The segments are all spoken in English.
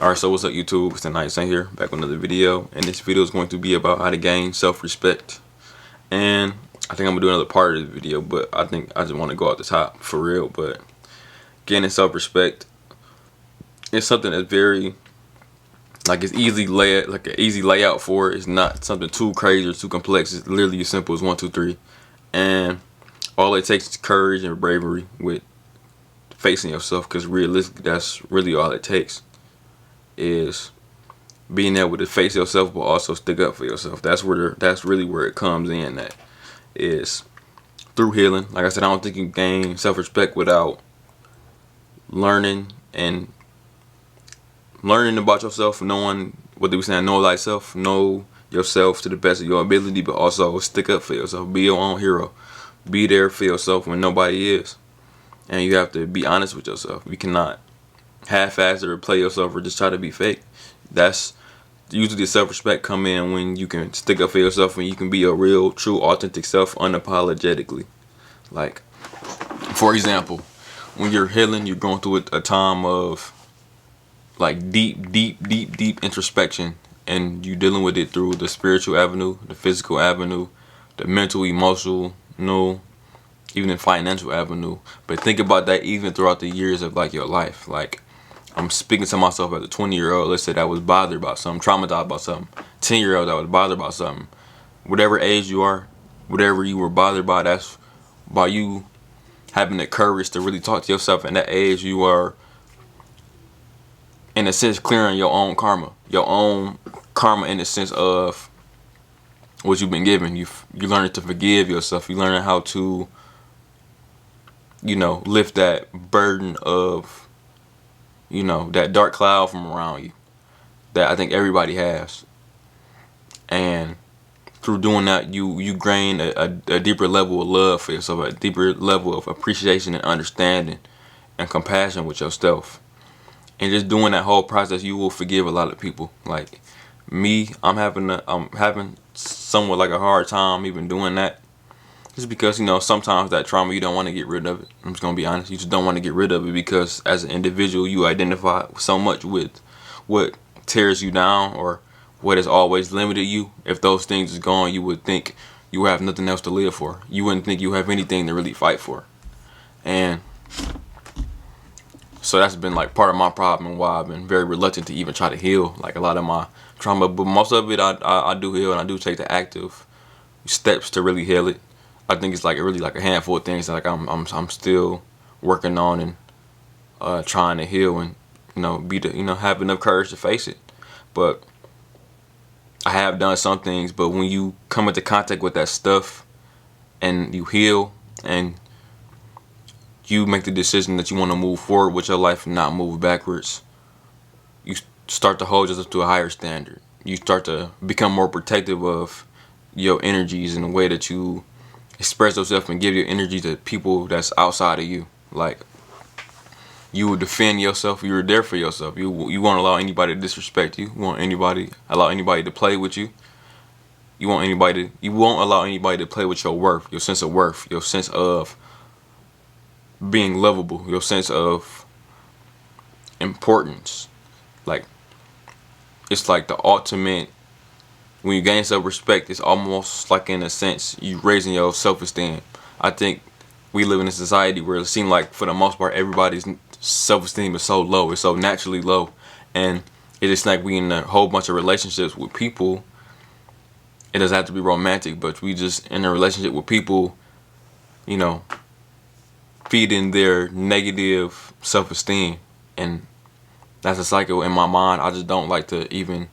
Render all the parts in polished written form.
Alright, so what's up YouTube? It's the Night Saint here, back with another video. And this video is going to be about how to gain self-respect. And I think I'm going to do another part of the video, but I think I just want to go out the top for real. But gaining self-respect is something that's very, like, it's easy like an easy layout for it. It's not something too crazy or too complex. It's literally as simple as 1, 2, 3. And all it takes is courage and bravery with facing yourself, because realistically that's really all it takes, is being able to face yourself but also stick up for yourself. That's really where it comes in, that is through healing. Like I said, I don't think you can gain self-respect without learning about yourself, knowing what they were saying, know thyself, know yourself to the best of your ability, but also stick up for yourself. Be your own hero. Be there for yourself when nobody is. And you have to be honest with yourself. You cannot half-ass it or play yourself or just try to be fake. That's usually the self-respect come in when you can stick up for yourself, and you can be your real, true, authentic self unapologetically. Like, for example, when you're healing, you're going through a time of like deep introspection, and you're dealing with it through the spiritual avenue, the physical avenue, the mental, emotional, even the financial avenue. But think about that even throughout the years of like your life. Like, I'm speaking to myself as a 20-year-old, let's say, that was bothered about something, traumatized about something. 10-year-old that was bothered about something. Whatever age you are, whatever you were bothered by, that's by you having the courage to really talk to yourself. In that age, you are, in a sense, clearing your own karma. Your own karma in the sense of what you've been given. You learning to forgive yourself. You learning how to, lift that burden of, that dark cloud from around you that I think everybody has. And through doing that, you gain a deeper level of love for yourself, a deeper level of appreciation and understanding and compassion with yourself. And just doing that whole process, you will forgive a lot of people. Like me, I'm having somewhat like a hard time even doing that. Just because, sometimes that trauma, you don't want to get rid of it. I'm just going to be honest. You just don't want to get rid of it because as an individual, you identify so much with what tears you down or what has always limited you. If those things is gone, you would think you have nothing else to live for. You wouldn't think you have anything to really fight for. And so that's been like part of my problem and why I've been very reluctant to even try to heal like a lot of my trauma. But most of it I do heal, and I do take the active steps to really heal it. I think it's like really like a handful of things that like I'm still working on and trying to heal, and have enough courage to face it. But I have done some things, but when you come into contact with that stuff and you heal and you make the decision that you want to move forward with your life and not move backwards, you start to hold yourself to a higher standard. You start to become more protective of your energies in the way that you express yourself and give your energy to people that's outside of you. Like, you will defend yourself. You're there for yourself. You won't allow anybody to disrespect you. You won't allow anybody to play with you. You won't allow anybody to play with your worth, your sense of worth, your sense of being lovable, your sense of importance. Like, it's like the ultimate. When you gain self-respect, it's almost like, in a sense, you raising your self-esteem. I think we live in a society where it seems like, for the most part, everybody's self-esteem is so low. It's so naturally low. And it is like we in a whole bunch of relationships with people. It doesn't have to be romantic, but we just in a relationship with people, feeding their negative self-esteem. And that's a cycle in my mind. I just don't like to even...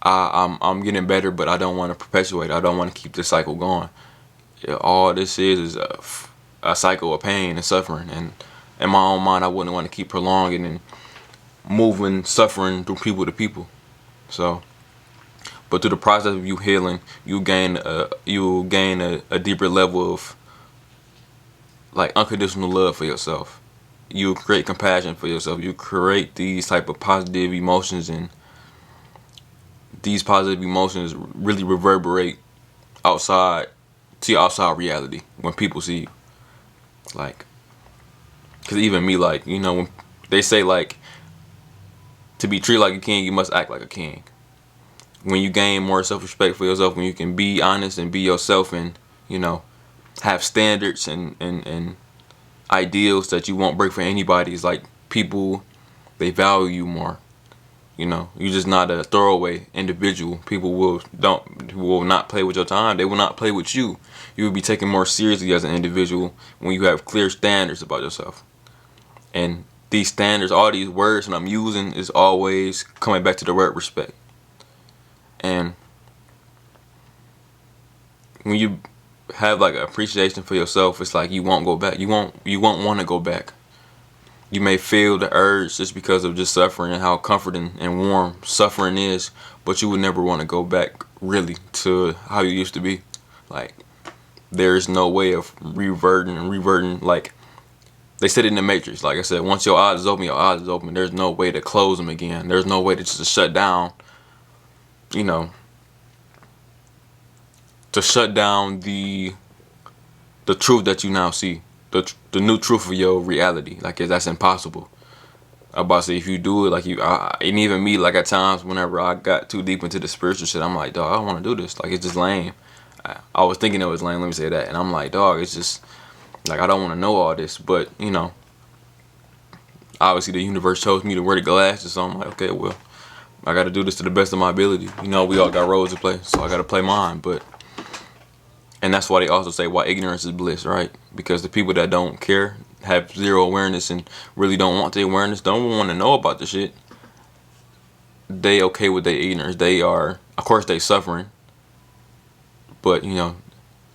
I'm getting better, but I don't want to perpetuate it. I don't want to keep this cycle going. All this is a cycle of pain and suffering, and in my own mind, I wouldn't want to keep prolonging and moving suffering through people to people. So, but through the process of you healing, you gain a deeper level of like unconditional love for yourself. You create compassion for yourself. You create these type of positive emotions, and these positive emotions really reverberate outside to your outside reality when people see you. Like, because even me, like, when they say like To be treated like a king, you must act like a king. When you gain more self-respect for yourself, when you can be honest and be yourself, and have standards and ideals that you won't break for anybody, it's like people, they value you more. You're just not a throwaway individual. People will not play with your time. They will not play with you. You will be taken more seriously as an individual when you have clear standards about yourself. And these standards, all these words that I'm using, is always coming back to the word respect. And when you have like an appreciation for yourself, it's like you won't go back. You won't want to go back. You may feel the urge just because of just suffering and how comforting and warm suffering is, but you would never want to go back really to how you used to be. Like, there's no way of reverting. Like they said in the Matrix, like I said, once your eyes is open, your eyes is open. There's no way to close them again. There's no way to just shut down, to shut down the truth that you now see. The new truth of your reality. Like, that's impossible. I'm about to say, if you do it, like and even me, like at times whenever I got too deep into the spiritual shit, I'm like, dog, I don't want to do this. Like, it's just lame. I was thinking it was lame, let me say that. And I'm like, dog, it's just, like, I don't want to know all this. But, obviously the universe chose me to wear the glasses, so I'm like, okay, well, I got to do this to the best of my ability. We all got roles to play, so I got to play mine. And that's why they also say why ignorance is bliss, right? Because the people that don't care, have zero awareness, and really don't want the awareness, don't want to know about the shit, they okay with their ignorance. They are, of course, they suffering, but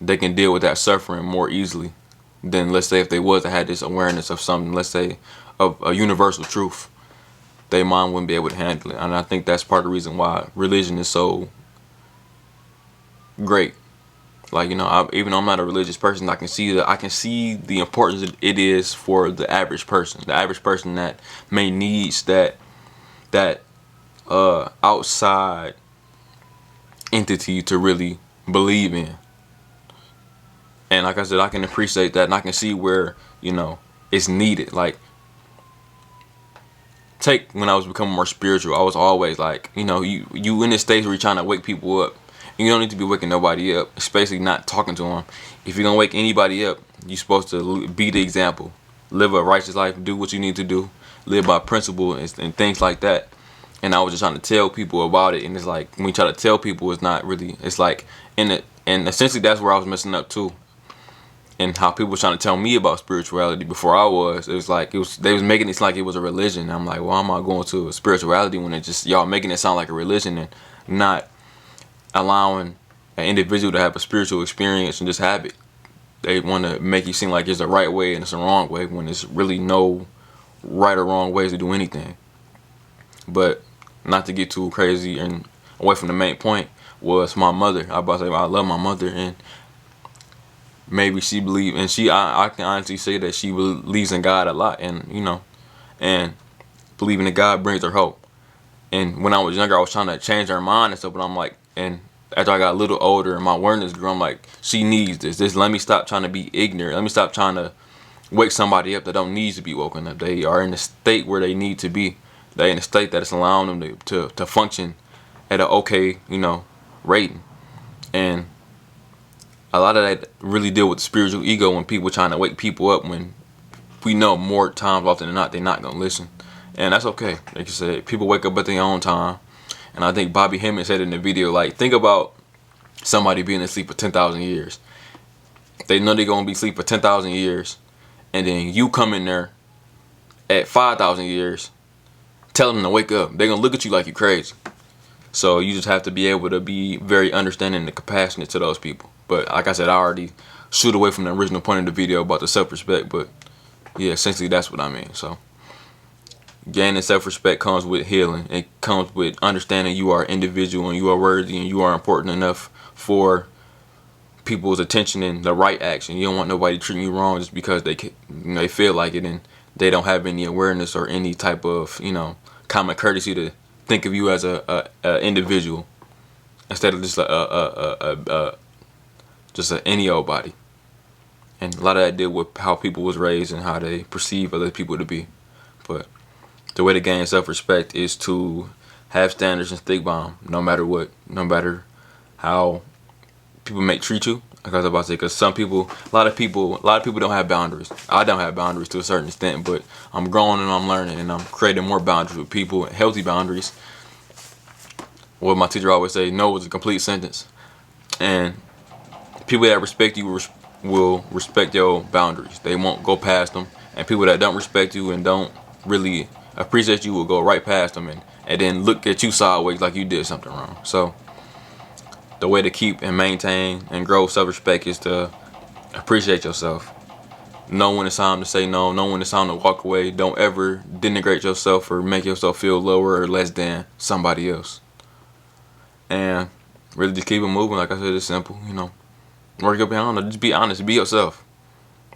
they can deal with that suffering more easily than, let's say, if they had this awareness of something, let's say of a universal truth, their mind wouldn't be able to handle it. And I think that's part of the reason why religion is so great. Like, even though I'm not a religious person, I can see the importance it is for the average person. The average person that may needs that outside entity to really believe in. And like I said, I can appreciate that, and I can see where it's needed. Like, take when I was becoming more spiritual, I was always like, you in this stage where you're trying to wake people up. You don't need to be waking nobody up, especially not talking to them. If you're going to wake anybody up, you're supposed to be the example. Live a righteous life, do what you need to do, live by principle and things like that. And I was just trying to tell people about it. And it's like, when you try to tell people, it's not really, it's like, and essentially that's where I was messing up too. And how people were trying to tell me about spirituality before I was. It was like, they was making it like it was a religion. I'm like, why am I going to a spirituality when it's just y'all making it sound like a religion and not allowing an individual to have a spiritual experience and just have it. They want to make you seem like it's the right way and it's the wrong way, when there's really no right or wrong ways to do anything. But not to get too crazy and away from the main point, was my mother. I love my mother, and maybe she believes, and I can honestly say that she believes in God a lot, and and believing in God brings her hope. And when I was younger, I was trying to change her mind and stuff, but I'm like, and after I got a little older and my awareness grew, I'm like, she needs this. Let me stop trying to be ignorant. Let me stop trying to wake somebody up that don't need to be woken up. They are in the state where they need to be. They're in a state that is allowing them to function at an okay, rating. And a lot of that really deal with the spiritual ego, when people trying to wake people up, when we know more times often than not they're not going to listen. And that's okay. Like you said, people wake up at their own time. And I think Bobby Hemmett said in the video, like, think about somebody being asleep for 10,000 years. They know they're going to be asleep for 10,000 years. And then you come in there at 5,000 years, tell them to wake up. They're going to look at you like you're crazy. So you just have to be able to be very understanding and compassionate to those people. But like I said, I already shoot away from the original point of the video about the self-respect. But yeah, essentially that's what I mean. So gaining self-respect comes with healing. It comes with understanding you are individual and you are worthy and you are important enough for people's attention and the right action. You don't want nobody treating you wrong just because they feel like it, and they don't have any awareness or any type of common courtesy to think of you as a individual instead of just any old body. And a lot of that deal with how people was raised and how they perceive other people to be. But The way to gain self-respect is to have standards and stick by 'em, no matter what, no matter how people may treat you. Like I was about to say, because a lot of people don't have boundaries. I don't have boundaries to a certain extent, but I'm growing and I'm learning and I'm creating more boundaries with people, healthy boundaries. What my teacher always say, no is a complete sentence. And people that respect you will respect your boundaries. They won't go past them. And people that don't respect you and don't really appreciate you will go right past them and then look at you sideways like you did something wrong. So the way to keep and maintain and grow self-respect is to appreciate yourself. Know when it's time to say no. Know when it's time to walk away. Don't ever denigrate yourself or make yourself feel lower or less than somebody else. And really just keep it moving. Like I said, it's simple. Work your way on. Just be honest. Be yourself.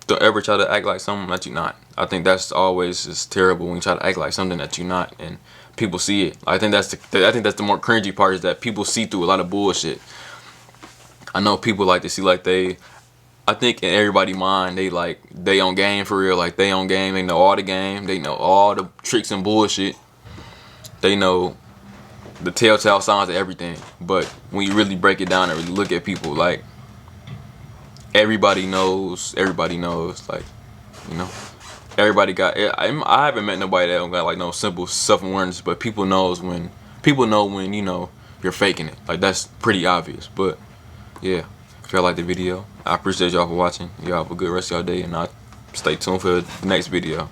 Don't ever try to act like something that you're not. I think that's always just terrible when you try to act like something that you're not, and people see it. I think that's the more cringy part, is that people see through a lot of bullshit. I know people like to see like I think in everybody's mind they on game for real. Like they on game. They know all the game. They know all the tricks and bullshit. They know the telltale signs of everything. But when you really break it down and really look at people, like everybody knows. Like, everybody got. I haven't met nobody that don't got like no simple self-awareness, but people know when you're faking it. Like that's pretty obvious. But yeah, if y'all like the video, I appreciate y'all for watching. Y'all have a good rest of y'all day, and I'll stay tuned for the next video.